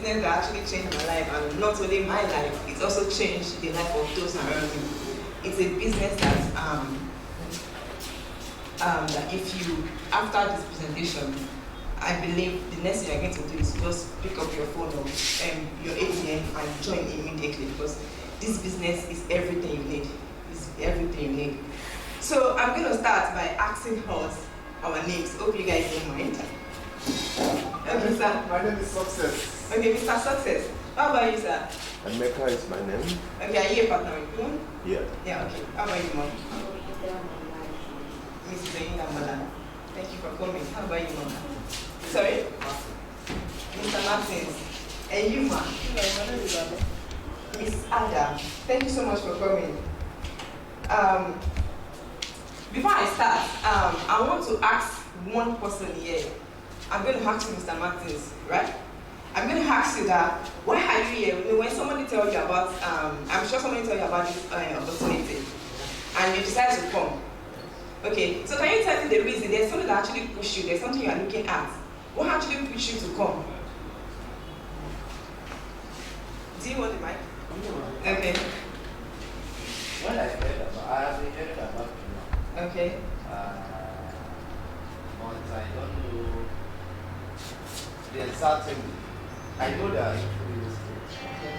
business that actually changed my life, and not only my life, it's also changed the life of those around me. It's a business that if you, after this presentation, I believe the next thing you're going to do is just pick up your phone or your ATM and join immediately, because this business is everything you need. It's everything you need. So I'm going to start by asking us our names. Hope you guys don't mind. Okay, sir. My name is Success. Okay, Mr. Success. How about you, sir? Emeka is my name. Okay, are you a partner with Pwan? Yeah. Yeah, okay. How about you, mom? Mrs. Zaina Malana. Thank you for coming. How about you, mom? Sorry? Mr. Martins. And you, ma'am? Miss Ada. Thank you so much for coming. Before I start, I want to ask one person here. I'm going to ask you, Mr. Martins, right? I'm going to ask you that, why are you here? When somebody tells you about, I'm sure somebody tells you about this opportunity, and you decide to come. Okay, so can you tell me the reason? There's something that actually pushed you, there's something you are looking at. What actually pushed you to come? Do you want the mic? Okay. When I have been hearing about you. Okay. But I don't know the exact thing. I know that into real estate. Okay.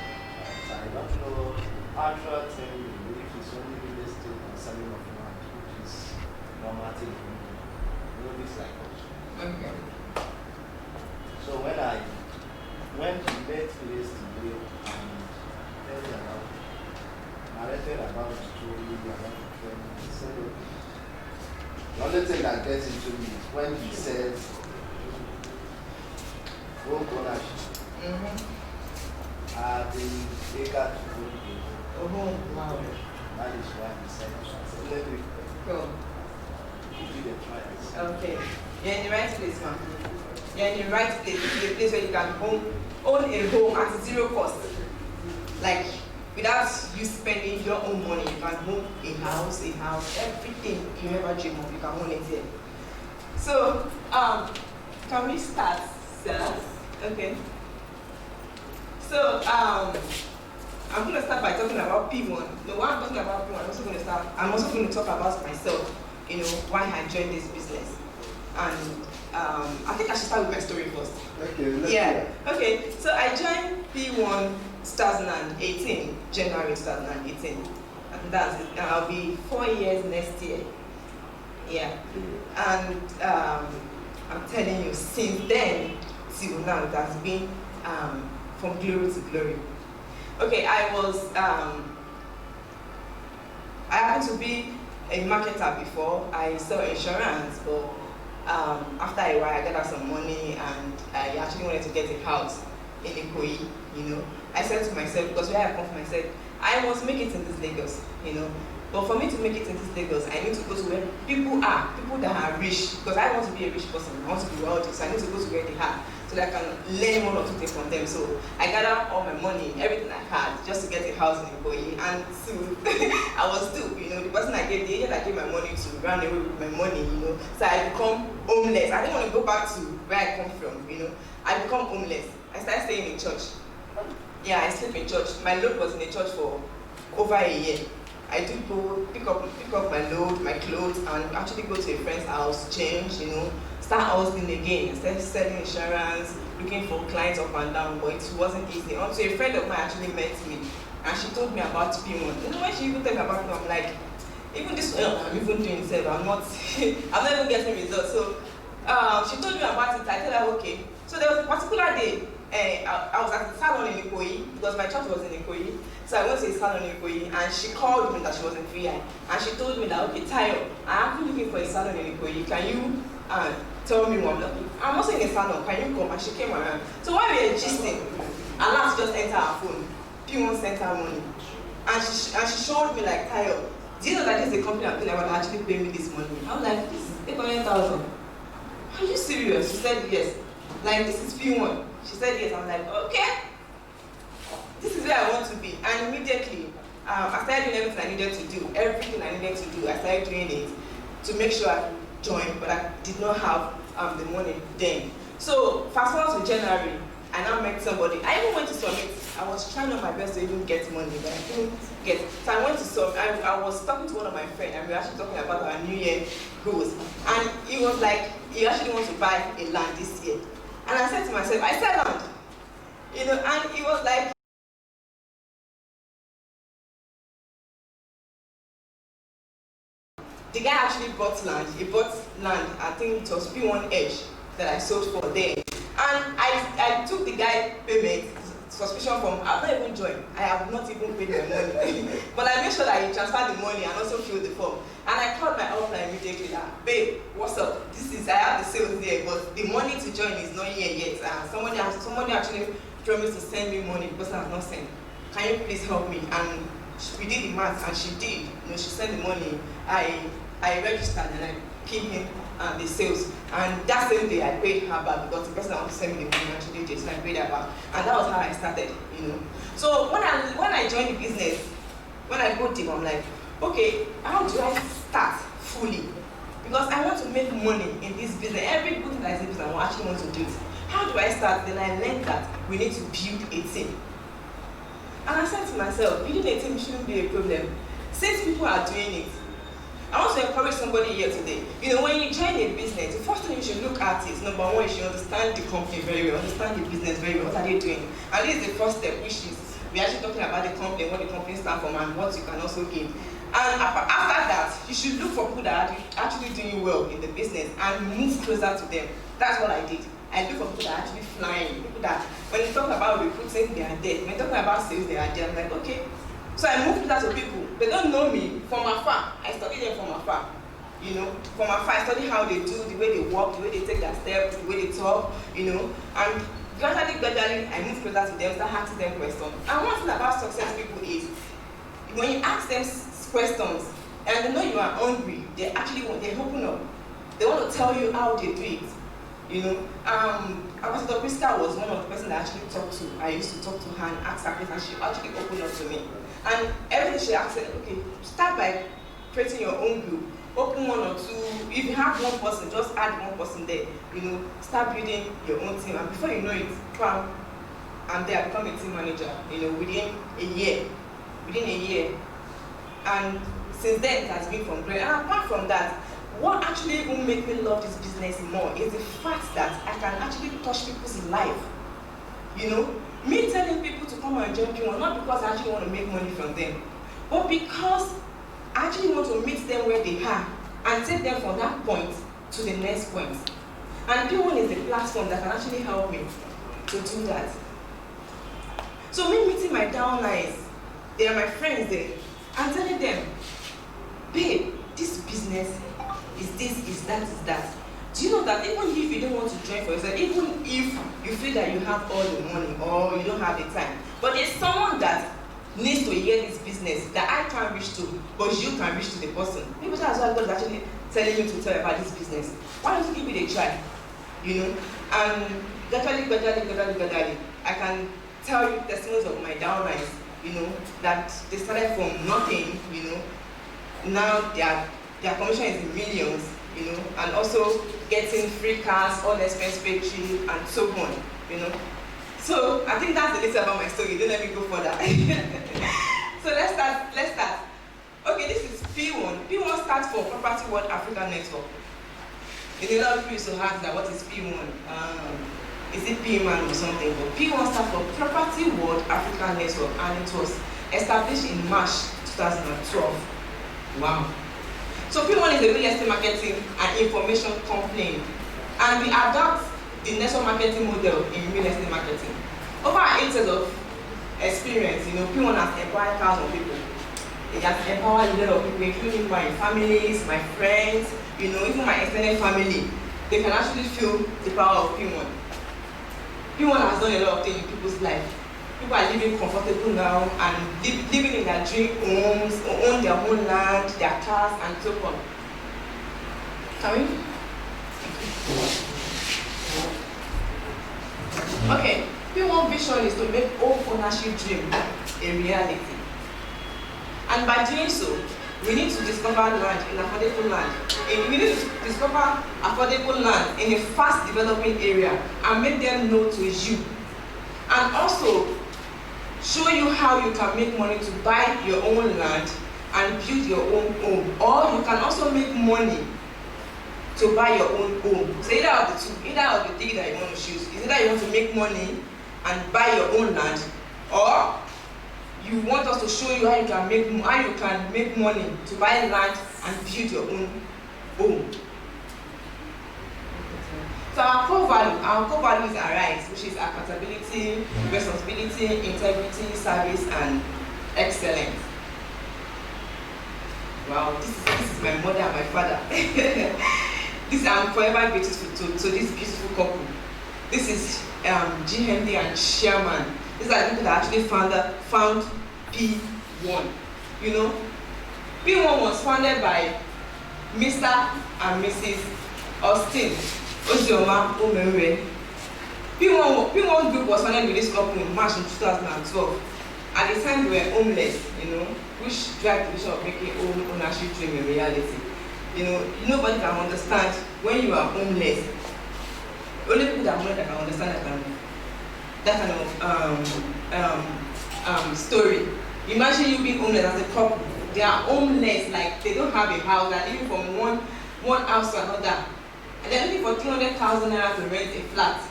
But I don't know actual thing if it's only real estate and selling of land, which is normal thing. You know this like us. Okay. So when you met place today and tell me about narrated about the story, about the training, he said, okay. The only thing that gets into me is when he says home ownership. I've been eager to own a home. Wow. That is why he said, let me Go. give it a try. Okay. You're in the right place, ma'am. You're in the right place. This is the place where you can own a home at zero cost. Like, without you spending your own money, you can own a house, everything you ever dream of, you can own it here. So, can we start, sir? Okay. So, I'm going to start by talking about P1. No, while I'm talking about P1, I'm also going to talk about myself, why I joined this business. And I think I should start with my story first. Okay. Yeah. Okay. So I joined P1 2018, January 2018. And that's it. I'll be 4 years next year. Yeah. And I'm telling you, since then till now, it has been from glory to glory. Okay, I happened to be a marketer before. I sell insurance, but after a while I gathered some money and I actually wanted to get a house in Ikoyi, I said to myself, because where I come from, I said, I must make it in this Lagos, But for me to make it in this Lagos, I need to go to where people are, people that are rich, because I want to be a rich person, I want to be wealthy, so I need to go to where they are, so that I can learn one or two things from them. So I gathered all my money, everything I had, just to get a house in Ikoyi, and I was still, the person the agent I gave my money to ran away with my money, so I become homeless. I didn't want to go back to where I come from, I become homeless. I started staying in church. Yeah, I sleep in church. My load was in the church for over a year. I do go pick up my load, my clothes, and actually go to a friend's house, change, start hustling again, start selling insurance, looking for clients up and down, but it wasn't easy. Until a friend of mine actually met me, and she told me about P1. When she even told me about it, I'm like, even this I'm even doing it, I'm not even getting results. So she told me about it. I told her, okay. So there was a particular day, I was at the salon in Ikoyi, because my church was in Ikoyi. So I went to a salon in Ikoyi, and she called me that she was in VI, and she told me that, okay, Tayo, I'm actually looking for a salon in Ikoyi. Can you tell me one? I'm also in a salon. Can you come? And she came around. So while we were gisting, Alas just entered her phone. P1 sent her money, and she showed me like, Tayo, do you know that this is a company that will actually pay me this money? I was like, this is 800,000. Are you serious? She said yes. Like, this is P1. She said yes. I'm like, okay. This is where I want to be. And immediately, I started doing everything I needed to do. Everything I needed to do, I started doing it to make sure I joined, but I did not have the money then. So fast forward to January, I I now met somebody. I even went to submit. I was trying on my best to even get money, but I couldn't get. So I went to submit. I was talking to one of my friends, and we were actually talking about our New Year goals. And he was like, he actually wants to buy a land this year. And I said to myself, I said land. You know, and he was like, the guy actually bought land. He bought land, I think it was P1 Edge that I sold for there. And I took the guy payment, suspicion from, I've not even joined. I have not even paid my money. But I made sure that he transferred the money and also filled the form. And I called my upline immediately that, babe, what's up? I have the sales there, but the money to join is not here yet. Somebody actually promised to send me money because I have not sent. Can you please help me? And we did the math, and she did. You know, she sent the money. I registered and I gave him the sales. And that same day I paid her back because the person that wanted to send me the money actually did, so I paid her back. And that was how I started, you know. So when I joined the business, when I go deep, I'm like, okay, how do I start fully? Because I want to make money in this business. Every good thing that is in business, I actually want to do it. How do I start? Then I learned that we need to build a team. And I said to myself, building a team shouldn't be a problem. Since people are doing it, I want to encourage somebody here today. You know, when you join a business, the first thing you should look at is, number one, you should understand the company very well, understand the business very well. What are they doing? And this is the first step, which is we're actually talking about the company, what the company stands for, and what you can also gain. And after that, you should look for people that are actually doing well in the business and move closer to them. That's what I did. I look for people that are actually flying, people that, when you talk about recruiting, they are there. When you talk about sales, they are there. I'm like, okay. So I moved closer to people. They don't know me from afar. I study them from afar. You know, from afar, I study how they do, the way they walk, the way they take their steps, the way they talk, you know. And gradually, I moved closer to them, start asking them questions. And one thing about success people is, when you ask them questions, and they know you are hungry, they open up. They want to tell you how they do it. You know, Ambassador Priska was one of the person that I actually talked to. I used to talk to her and ask her questions, and she actually opened up to me. And everything she asked, okay, start by creating your own group. Open one or two. If you have one person, just add one person there. You know, start building your own team. And before you know it, I'm there, become a team manager. You know, within a year. And since then, it has been from great. And apart from that, what actually will make me love this business more is the fact that I can actually touch people's life. You know, me telling people to come and join Pwan, not because I actually want to make money from them, but because I actually want to meet them where they are and take them from that point to the next point. And Pwan is the platform that can actually help me to do that. So me meeting my downlines, they are my friends there, I'm telling them, babe, this business is this, is that, is that. Do you know that even if you don't want to join for yourself, even if you feel that you have all the money or you don't have the time, but there's someone that needs to hear this business that I can't reach to, but you can reach to the person. Maybe that's why God is actually telling you to tell about this business. Why don't you give it a try? You know? And gradually, I can tell you testimonies of my downlines, you know, that they started from nothing, you know. Now their commission is in millions, you know, and also getting free cars, all expense paid trip, and so on, you know. So I think that's the little about my story. Don't let me go further. So let's start. Okay, this is P1. P1 stands for Property World Africa Network. In a lot of people used to ask that what is P1? Is it P-Man or something? But P1 stands for Property World Africa Network, and it was established in March 2012. Wow. So P1 is a real estate marketing and information company, and we adopt the network marketing model in real estate marketing. Over 8 years of experience, you know, P1 has empowered thousands of people. It has empowered a lot of people, including my families, my friends, you know, even my extended family. They can actually feel the power of P1. P1 has done a lot of things in people's life. People are living comfortable now and living in their dream homes, own their own land, their cars, and so on. Can we? Okay, P1 vision is to make home ownership dream a reality. And by doing so, we need to discover land in affordable land. We need to discover affordable land in a fast developing area and make them known to you and also show you how you can make money to buy your own land and build your own home. Or you can also make money to buy your own home. So either of the two, either of the things that you want to choose. Is either you want to make money and buy your own land, or you want us to show you how you can make money to buy land and build your own home. So our core values are right, which is accountability, responsibility, integrity, service, and excellence. Wow, this is my mother and my father. I'm forever grateful to this beautiful couple. This is GMD and chairman. These are the people that actually found P1. You know, P1 was founded by Mr. and Mrs. Austin Ozioma Omewe. P1 group was founded with this couple in March 2012. At the time, they were homeless, you know, which drive the vision of making home ownership dream a reality. You know, nobody can understand when you are homeless. Only people that can understand that kind of story. Imagine you being homeless as a couple. They are homeless, like they don't have a house. They're living from one house to another, and they're looking for 200,000 naira to rent a flat.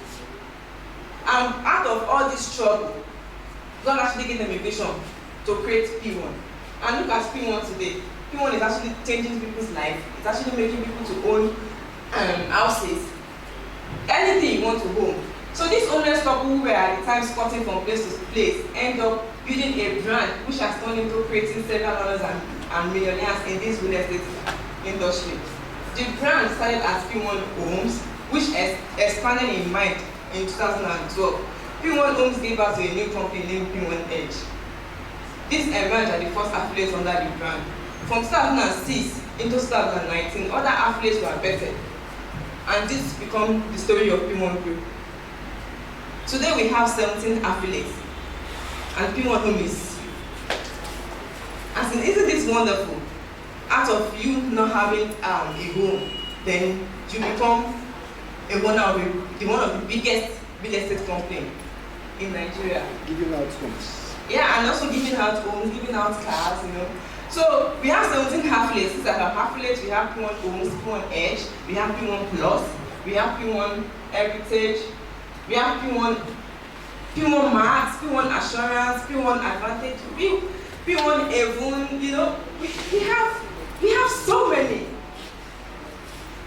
And out of all this trouble, God actually gave them a vision to create P1. And look at P1 today. P1 is actually changing people's life. It's actually making people to own houses. Anything you want to own. So this homeless couple who were at the time squatting from place to place end up building a brand which has turned into creating several dollars and millionaires in this real estate industry. The brand started as P1 Homes, which expanded in mind in 2012. P1 Homes gave birth to a new company named P1 Edge. This emerged as the first affiliates under the brand. From 2006 into 2019, other affiliates were vetted, and this became the story of P1 Group. Today we have 17 affiliates, and P1 Home is. Isn't this wonderful? Out of you not having a home, then you become one of the biggest real estate companies in Nigeria. Giving out homes. Yeah, and also giving out homes, giving out cars, you know. So we have 17 affiliates. These are our affiliates. We have P1 Homes, P1 Edge, we have P1 Plus, we have P1 Heritage, we have P1 Max, P1 Assurance, P1 Advantage, P1 Avon, you know. We have so many.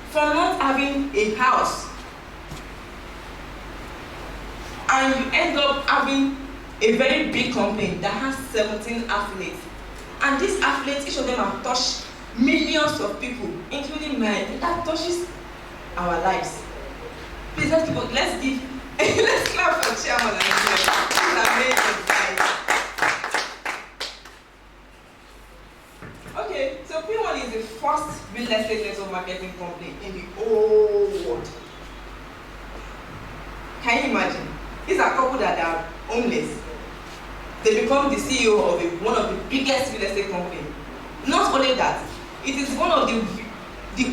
For not having a house, and you end up having a very big company that has 17 affiliates. And these affiliates, each of them have touched millions of people, including mine. That touches our lives. Please, let's clap for chairman and this is amazing, guys. Okay, so P1 is the first real estate network marketing company in the whole world. Can you imagine? These are couple that are homeless. They become the CEO of one of the biggest real estate companies. Not only that, it is one of the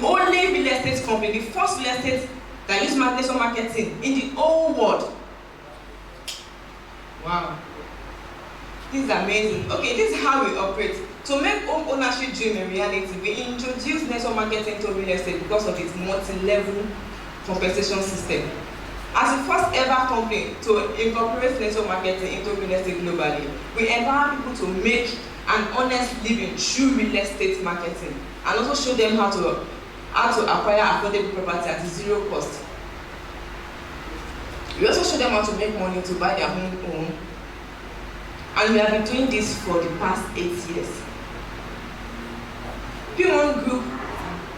only real estate company, the first real estate that uses network marketing in the whole world. Wow. This is amazing. Okay, this is how we operate. To make home ownership dream a reality, we introduce network marketing to real estate because of its multi-level compensation system. As the first ever company to incorporate network marketing into real estate globally, we empower people to make an honest living through real estate marketing, and also show them how to acquire affordable property at zero cost. We also show them how to make money to buy their own home, and we have been doing this for the past 8 years. P1 Group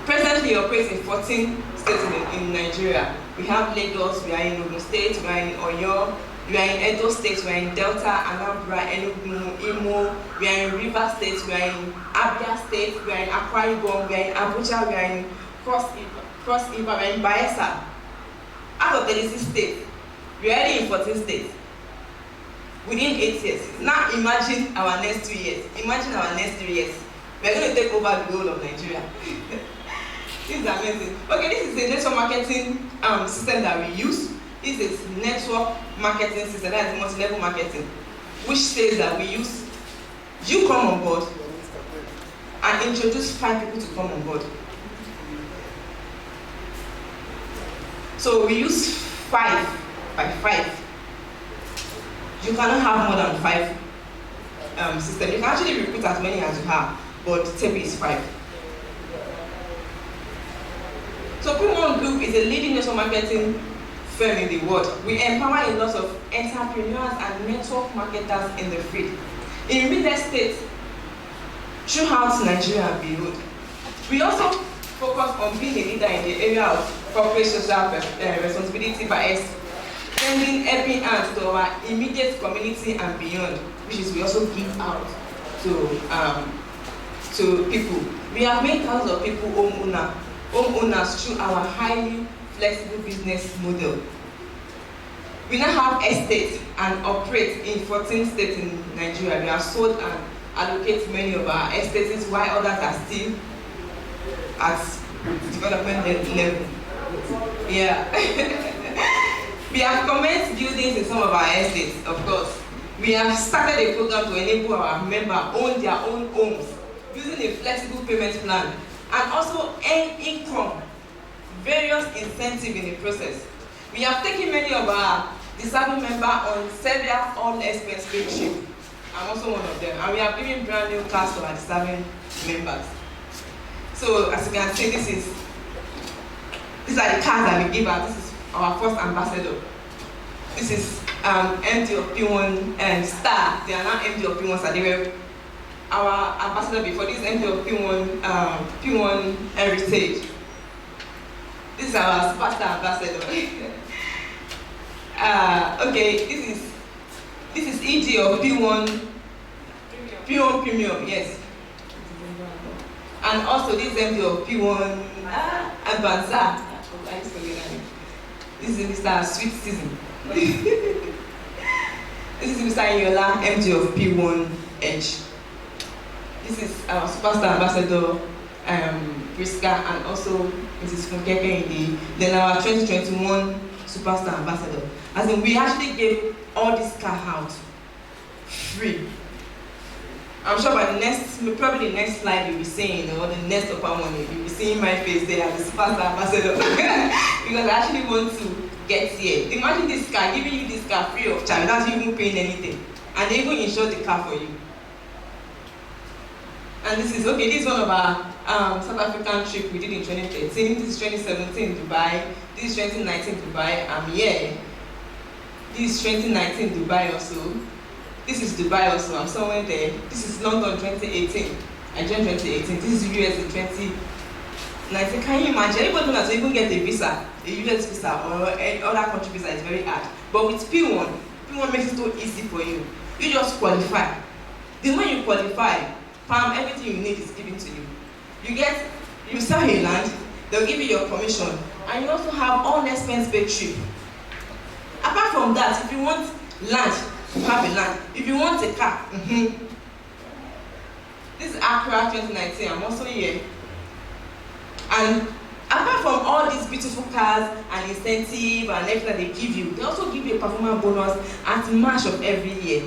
presently operates in 14 states in Nigeria. We have Lagos, we are in Ogun State, we are in Oyo, we are in Edo State, we are in Delta, Anambra, Enugu, Imo, we are in River State, we are in Abia State, we are in Akwa Ibom, we are in Abuja, we are in Cross River, we are in Bayelsa. Out of 36 states, we are already in 14 states within 8 years. Now imagine our next 2 years. Imagine our next 3 years. We are going to take over the whole of Nigeria. This is amazing. Okay, this is the network marketing system that we use. This is network marketing system, that is multi-level marketing, which says that we use, you come on board and introduce 5 people to come on board. So we use 5 by 5. You cannot have more than 5 systems. You can actually recruit as many as you have, but the table is 5. So Pwan Group is a leading network marketing firm in the world. We empower a lot of entrepreneurs and network marketers in the field. In real estate, throughout Nigeria and beyond. We also focus on being a leader in the area of corporate social responsibility by extending helping hands to our immediate community and beyond, which is we also give out to people. We have made thousands of people homeowners through our highly flexible business model. We now have estates and operate in 14 states in Nigeria. We have sold and allocate many of our estates while others are still at development level. Yeah. We have commenced buildings in some of our estates, of course. We have started a program to enable our members own their own homes using a flexible payment plan and also earn income, various incentives in the process. We have taken many of our deserving members on several all-expense paid trips. I'm also one of them, and we have given brand new cars to our deserving members. So as you can see, these are the cars that we give out. This is our first ambassador. This is MD of Pwan and Star. They are now MD of Pwan Star. They were our ambassador before. This is MD of Pwan Heritage. This is our superstar ambassador. Okay, this is ED of Pwan Premium, yes. And also this is MD of Pwan Advanza. This is Mr. Sweet Season. This is Mr. Yola, MD of Pwan Edge. This is our superstar ambassador, Priska, and also Mrs. Funkeke Indi. Then our 2021 superstar ambassador. As in, we actually gave all this car out free. I'm sure by probably the next slide you'll be seeing, or the next upper one, you'll be seeing my face there as the superstar ambassador. Because I actually want to get here. Imagine this car, giving you this car free of charge without you even paying anything. And they even insure the car for you. And this is one of our South African trip we did in 2013. This is 2017 Dubai. This is 2019 Dubai. I'm here. This is 2019 Dubai also. This is Dubai also. I'm somewhere there. This is London 2018. I joined 2018. This is US in 2019. Can you imagine? Everybody knows to even get a visa, a US visa or any other country visa is very hard. But with Pwan makes it so easy for you. You just qualify. The moment you qualify, everything you need is given to you. You sell a land, they'll give you your commission, and you also have all expense paid trip. Apart from that, if you want land, you have a land. If you want a car, This is Accra 2019, I'm also here. And apart from all these beautiful cars and incentive and everything that they give you, they also give you a performance bonus at March of every year.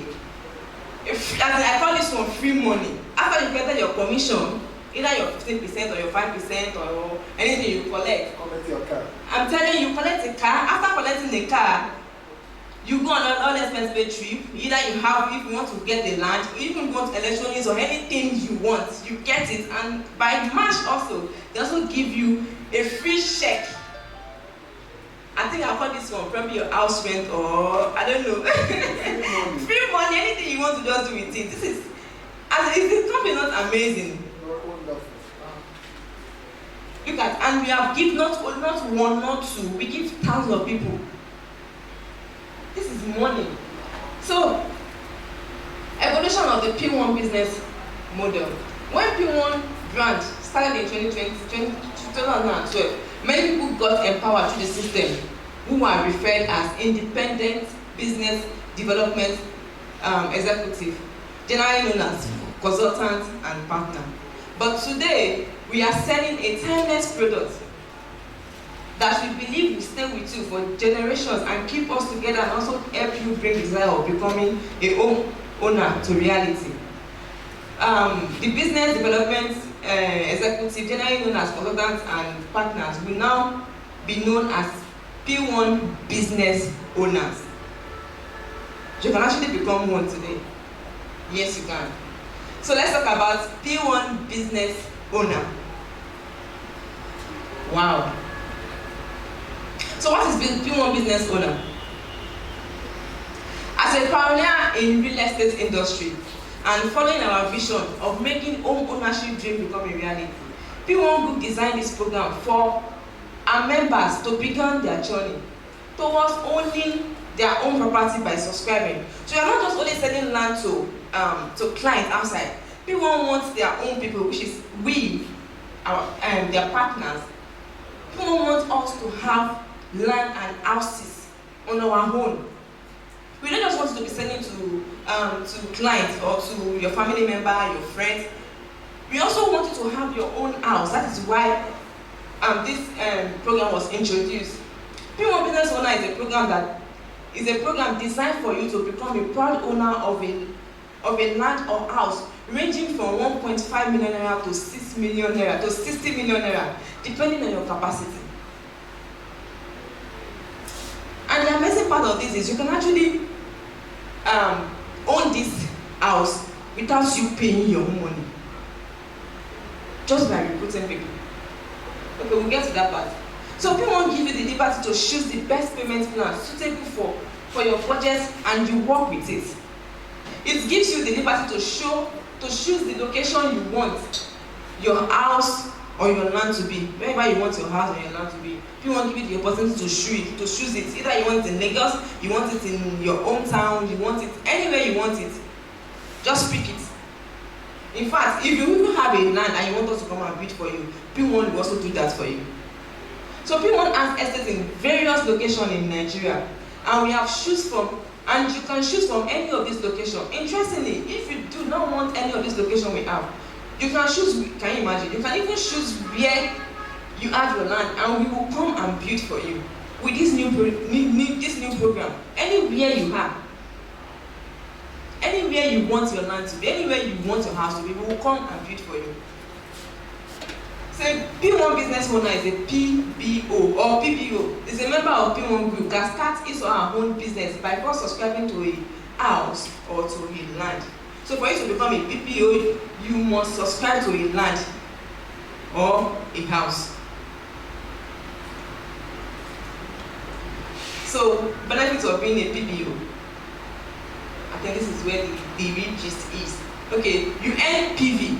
As I call this one free money. After you get your commission, either your 15% or your 5% or anything you collect. Collect your car. I'm telling you, collect a car. After collecting the car, you go on an all-expense paid trip. Either you have, if you want to get the land, or even want electronics or anything you want, you get it. And by March also, they also give you a free check. I think I'll call this one probably your house rent or I don't know. Free money, anything you want to just do with it. Is this company not amazing? Wonderful. Look at, and we have given not one, not two, we give thousands of people. This is money. So, evolution of the Pwan business model. When Pwan brand started in 2012, many people got empowered through the system, who are referred as independent business development executive, generally known as consultant and partner. But today, we are selling a timeless product that we believe will stay with you for generations and keep us together and also help you bring the desire of becoming a home owner to reality. The business development executive, generally known as consultants and partners, will now be known as P1 business owners. You can actually become one today. Yes, you can. So let's talk about P1 business owner. Wow. So what is P1 business owner? As a pioneer in real estate industry and following our vision of making home ownership dream become a reality, P1 Group designed this program for our members to begin their journey towards owning their own property by subscribing. So you're not just only selling land to clients outside. P1 wants their own people, which is we, their partners. P1 wants us to have land and houses on our own. We don't just want to be selling to clients or to your family member, your friends. We also want you to have your own house. That is why this program was introduced. P1 Business Owner is a program designed for you to become a proud owner of a land or house ranging from 1.5 million naira to 6 million naira to 60 million naira, depending on your capacity. And the amazing part of this is you can actually own this house without you paying your own money, just by recruiting people. Okay, we'll get to that part. So people won't give you the liberty to choose the best payment plan suitable for your budget, and you work with it. It gives you the liberty to choose the location you want your house or your land to be. Wherever you want your house or your land to be, people won't give you the opportunity to choose it. Either you want it in Lagos, you want it in your hometown, you want it anywhere you want it. Just pick it. In fact, if you even have a land and you want us to come and bid for you, P1 will also do that for you. So P1 has estates in various locations in Nigeria, and we have choose from, and you can choose from any of these locations. Interestingly, if you do not want any of these locations we have, you can choose. Can you imagine? You can even choose where you have your land, and we will come and build for you with this new program. Anywhere you have. Anywhere you want your land to be, anywhere you want your house to be, we will come and build for you. So P1 Business Owner is a PBO or PBO. Is a member of P1 Group that starts his or her own business by first subscribing to a house or to a land. So for you to become a PBO, you must subscribe to a land or a house. So benefits of being a PBO. I think this is where the real gist is. Okay, you earn PV.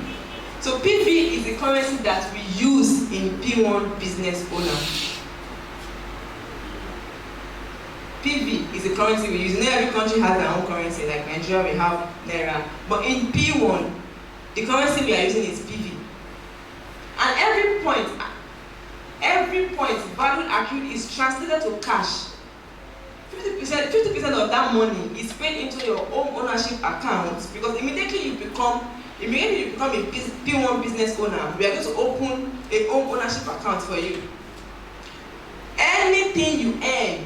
So PV is the currency that we use in P1 Business Owner. PV is the currency we use. Not every country has their own currency, like Nigeria we have Naira. But in P1, the currency we are using is PV. And every point valued accrued is translated to cash. 50% of that money is paid into your home ownership account, because immediately you become a P1 business owner, we are going to open a home ownership account for you. Anything you earn,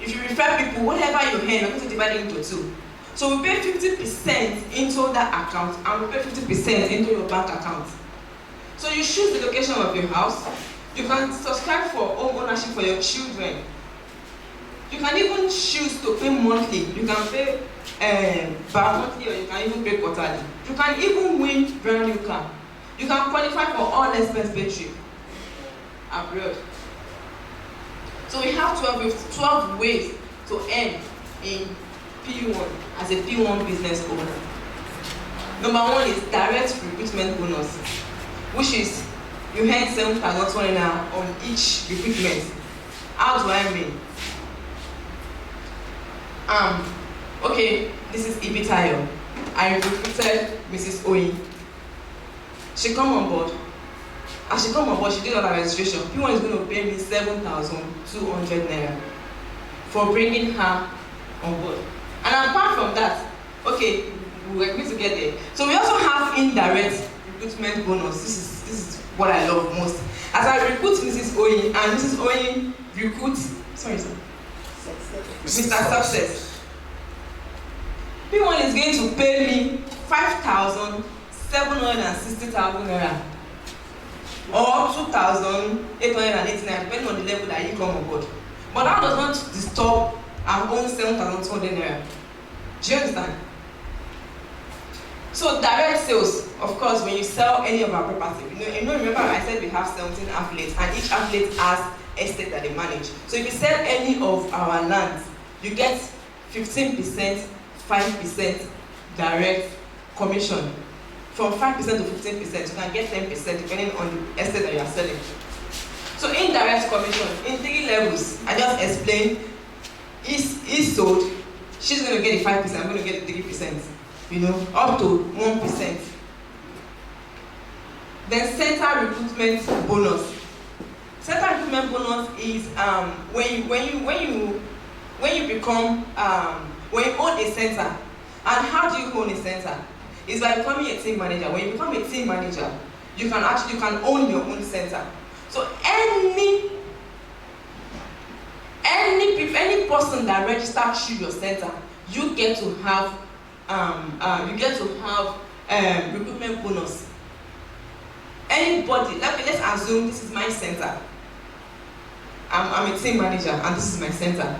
if you refer people, whatever you earn, we're going to divide it into two. So we pay 50% into that account, and we pay 50% into your bank account. So you choose the location of your house. You can subscribe for home ownership for your children. You can even choose to pay monthly. You can pay bi-monthly, or you can even pay quarterly. You can even win brand new car. You can qualify for all expense paid trip abroad. So we have 12 ways to earn in P1 as a P1 business owner. Number one is direct recruitment bonus, which is you earn 7,200 on each recruitment. How do I mean? Okay, this is Ibitayo. I recruited Mrs. Oyi. She come on board. As she come on board, she did all her registration. P1 is going to pay me 7,200 naira for bringing her on board. And apart from that, okay, we're going to get there. So we also have indirect recruitment bonus. This is what I love most. As I recruit Mrs. Oyi, and Mrs. Oyi recruit, sorry sir, Mr. Success. P1 is going to pay me 5,760,000 naira or 2,889, depending on the level that you come on board. But that does not disturb our own 7,200 naira. Do you understand? So direct sales, of course, when you sell any of our property, remember I said we have 17 affiliates, and each affiliate has estate that they manage. So if you sell any of our lands, you get 15%, 5% direct commission. From 5% to 15%, you can get 10% depending on the estate that you are selling. So indirect commission in 3 levels. I just explained. Is sold, she's going to get the 5%, I'm going to get the 3%. Up to 1%. Then center recruitment bonus. Center recruitment bonus is when you own a center. And how do you own a center? It's by becoming a team manager. When you become a team manager, you can own your own center. So any person that registers through your center, you get to have recruitment bonus. Anybody, let's assume this is my center. I'm a team manager and this is my center.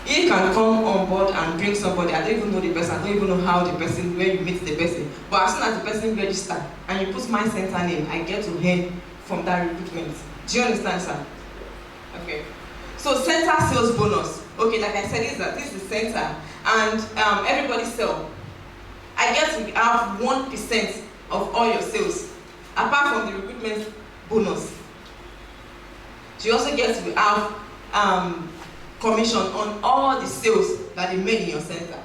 You can come on board and bring somebody. I don't even know the person. I don't even know where you meet the person. But as soon as the person registers and you put my center name, I get to earn from that recruitment. Do you understand, sir? Okay. So center sales bonus. Okay, like I said, this is center, and everybody sell. I get to have 1% of all your sales, apart from the recruitment bonus. You also get to have commission on all the sales that they made in your center.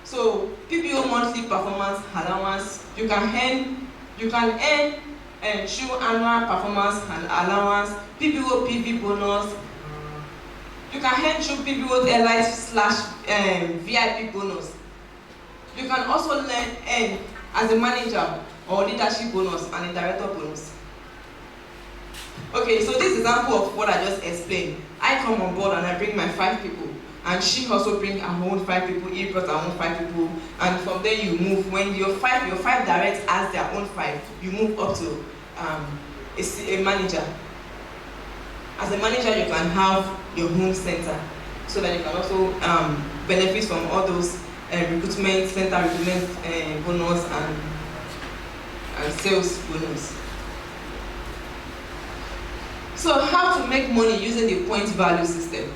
So PPO monthly performance allowance, you can earn through annual performance and allowance, PPO PV bonus. You can earn through PPO LI/VIP bonus. You can also earn as a manager or leadership bonus and a director bonus. Okay, so this example of what I just explained, I come on board and I bring my 5 people, and she also bring her own 5 people, he brought her own 5 people, and from there you move. When your 5 directs as their own 5, you move up to a manager. As a manager, you can have your home center, so that you can also benefit from all those recruitment, center recruitment bonus and sales bonus. So how to make money using the point value system?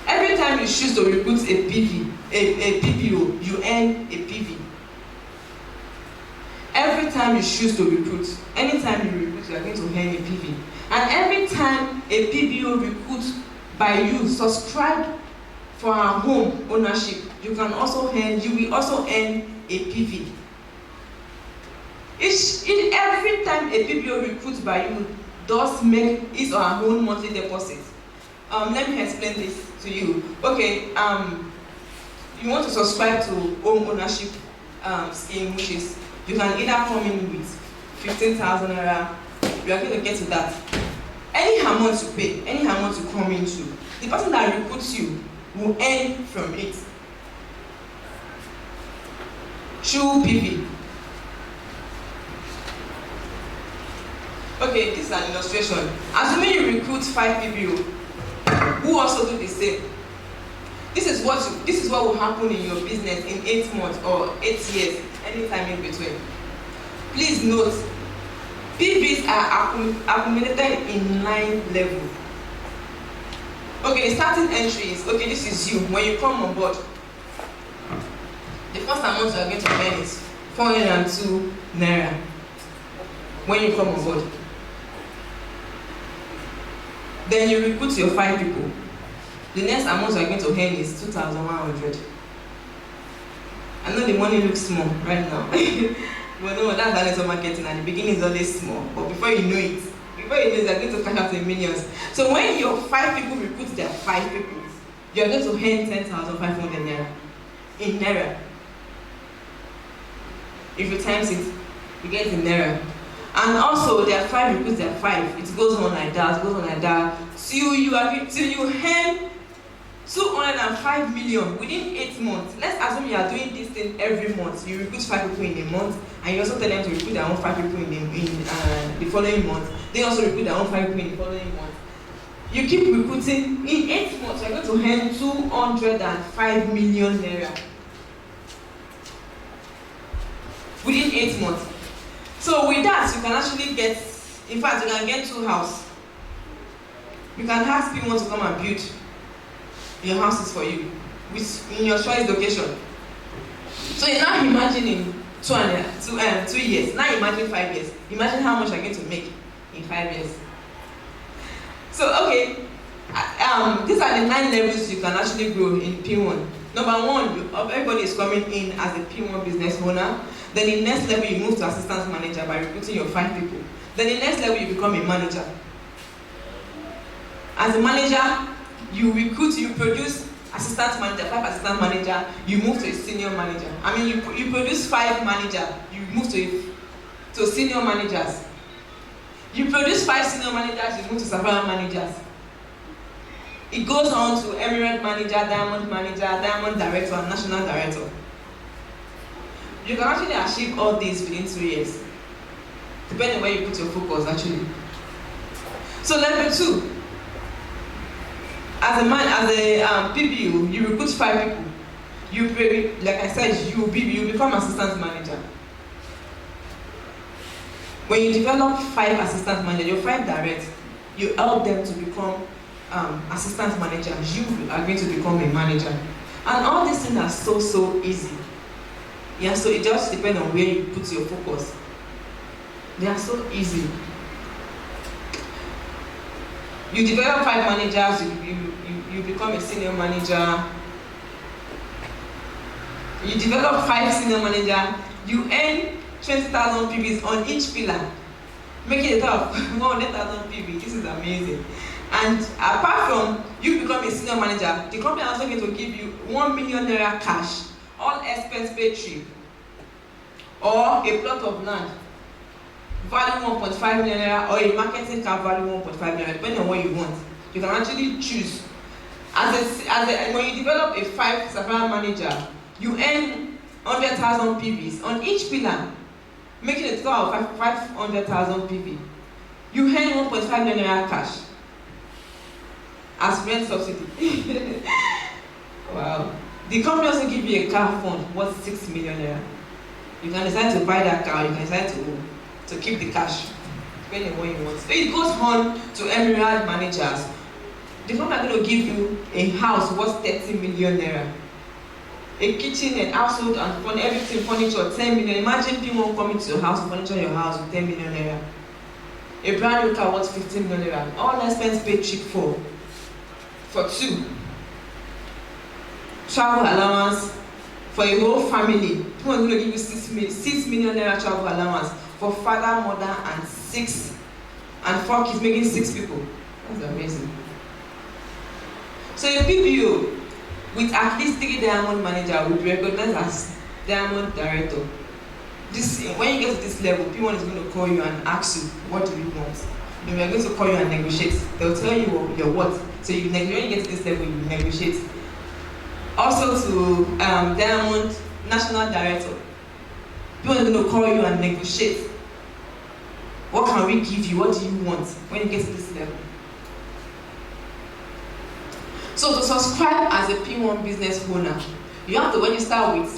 Every time you choose to recruit a PPO, you earn a PV. Every time you choose to recruit, anytime you recruit, you are going to earn a PV. And every time a PPO recruits by you, subscribe for our home ownership, you will also earn a PV. Every time a PPO recruits by you does make his or her own monthly deposit. Let me explain this to you. Okay, you want to subscribe to home ownership scheme, which is you can either come in with 15,000 naira. We are going to get to that. Any amount you pay, any amount you come into, the person that recruits you will earn from it. Through PV. Okay, this is an illustration. Assuming you recruit 5 PPO who also do the same. This is what will happen in your business in 8 months or 8 years, anytime in between. Please note, PVs are accumulated in line level. Okay, the starting entry is, okay, this is you. When you come on board, the first amount you are going to earn is 402 naira when you come on board. Then you recruit your 5 people. The next amount you are going to earn is 2,100. I know the money looks small right now. But no, that's the network marketing. At the beginning is always small. But before you know it, you're going to cash out in millions. So when your 5 people recruit their 5 people, you're going to earn 10,500 naira in naira. If you times it, you get in naira. And also there are 5 recruits, there are 5. It goes on like that, till you earn 205 million within 8 months. Let's assume you are doing this thing every month. You recruit 5 people in a month, and you also tell them to recruit their own 5 people in the following month. They also recruit their own 5 people in the following month. You keep recruiting. In 8 months, you're going to earn 205 million naira. Within 8 months. So with that, you can actually get, in fact, you can get 2 houses. You can ask people to come and build your houses for you in your choice location. So you're now imagining 2 years. Now imagine 5 years. Imagine how much you're going to make in 5 years. So okay, these are the 9 levels you can actually grow in P1. Number 1, everybody is coming in as a P1 business owner. Then the next level, you move to assistant manager by recruiting your 5 people. Then the next level, you become a manager. As a manager, you recruit, you produce assistant manager, 5 assistant manager, you move to a senior manager. I mean, you produce 5 manager, you move to senior managers. You produce 5 senior managers, you move to several managers. It goes on to emirate manager, diamond director, and national director. You can actually achieve all these within 2 years, depending on where you put your focus actually. So level 2, as a PBU, you recruit 5 people. Like I said, you become assistant manager. When you develop 5 assistant managers, your 5 direct, you help them to become assistant managers. You are going to become a manager. And all these things are so easy. Yeah, so it just depends on where you put your focus. They are so easy. You develop 5 managers, you become a senior manager. You develop 5 senior managers, you earn 20,000 PVs on each pillar, making it up 100,000 PV. This is amazing. And apart from you become a senior manager, the company is also going to give you 1 million naira cash, all expense paid trip, or a plot of land value 1.5 million naira, or a marketing cap value 1.5 million, depending on what you want. You can actually choose. When you develop a 5 several manager, you earn 100,000 PVs on each pillar, making a total of 500,000 PV. You earn 1.5 million naira cash as rent subsidy. Wow. The company also give you a car fund worth 6 million naira. You can decide to buy that car, you can decide to keep the cash, depending on what you want. So it goes on to emirate managers. The company are going to give you a house worth 30 million naira. A kitchen and household and everything, furniture, 10 million. Imagine people coming to your house to furniture your house with 10 million naira. A brand new car worth 15 million naira. All expense paid cheap for 2. Travel allowance for a whole family. People are going to give you 6 million naira travel allowance for father, mother, and 4 kids, making 6 people. That's amazing. So a PBO with at least 3 diamond manager will be recognized as diamond director. When you get to this level, P1 is going to call you and ask you, what do you want? Then we are going to call you and negotiate. They'll tell you your what. So when you get to this level, you negotiate. Also to diamond national director. P1 is going to call you and negotiate. What can we give you? What do you want when you get to this level? So to subscribe as a P1 business owner, you have to, when you start with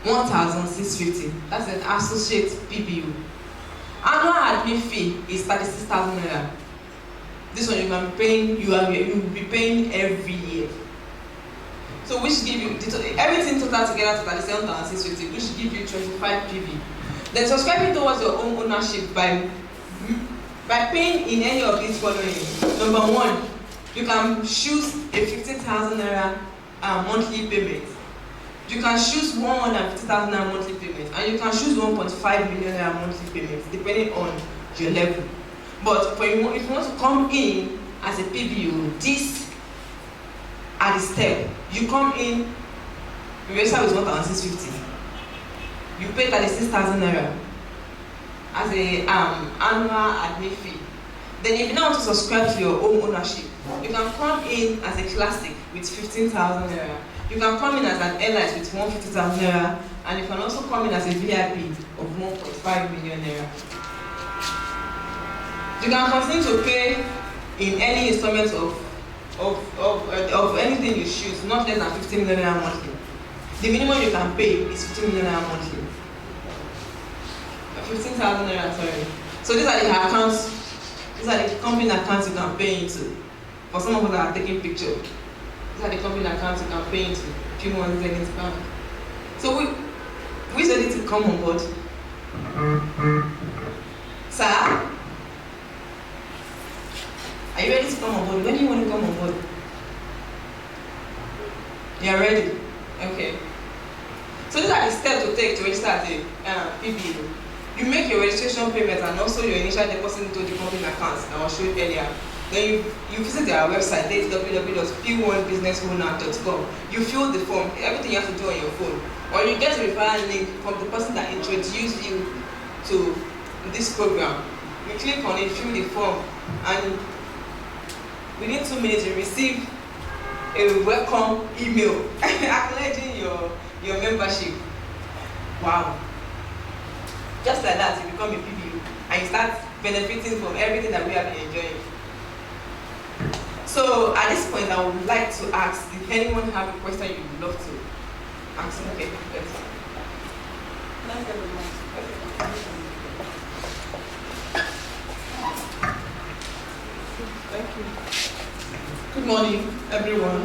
1,650, that's an associate PBU. Annual admin fee is 36,000 naira. This one you can be paying, you will be paying every year. So which give you everything total together to 37,650, which give you 25 PB. Then subscribing towards your own ownership by paying in any of these following. Number 1, you can choose a 15,000 naira monthly payment. You can choose 150,000 naira monthly payment, and you can choose 1.5 million naira monthly payment, depending on your level. But if you want to come in as a PBU, these are the step. You come in, you register with 1,650. You pay 36,000 naira. as a annual admin fee. Then if you now want to subscribe to your own ownership, you can come in as a classic with 15,000 naira. You can come in as an elite with 150,000 naira, and you can also come in as a VIP of 1.5 million naira. You can continue to pay in any installment of anything you choose, not less than 15 million naira monthly. The minimum you can pay is 15 million naira monthly. 15,000 naira, sorry. So these are the accounts, these are the company accounts you can pay into. For some of us that are taking pictures, these are the company accounts you can pay into. Pwan, Zenith Bank. So who is ready to come on board? Sir? Are you ready to come on board? When do you want to come on board? You are ready? Okay. So these are the steps to take to register as a PBO. You make your registration payment and also your initial deposit into the company accounts that was showed earlier. Then you visit their website, that's www.p1businessowner.com. You fill the form, everything you have to do on your phone. Or you get a referral link from the person that introduced you to this program. You click on it, fill the form, and within 2 minutes you receive a welcome email acknowledging your membership. Wow. Just like that, you become a PBU and you start benefiting from everything that we have been enjoying. So at this point, I would like to ask if anyone have a question you would love to ask. Okay, let's Thank you. Good morning, everyone.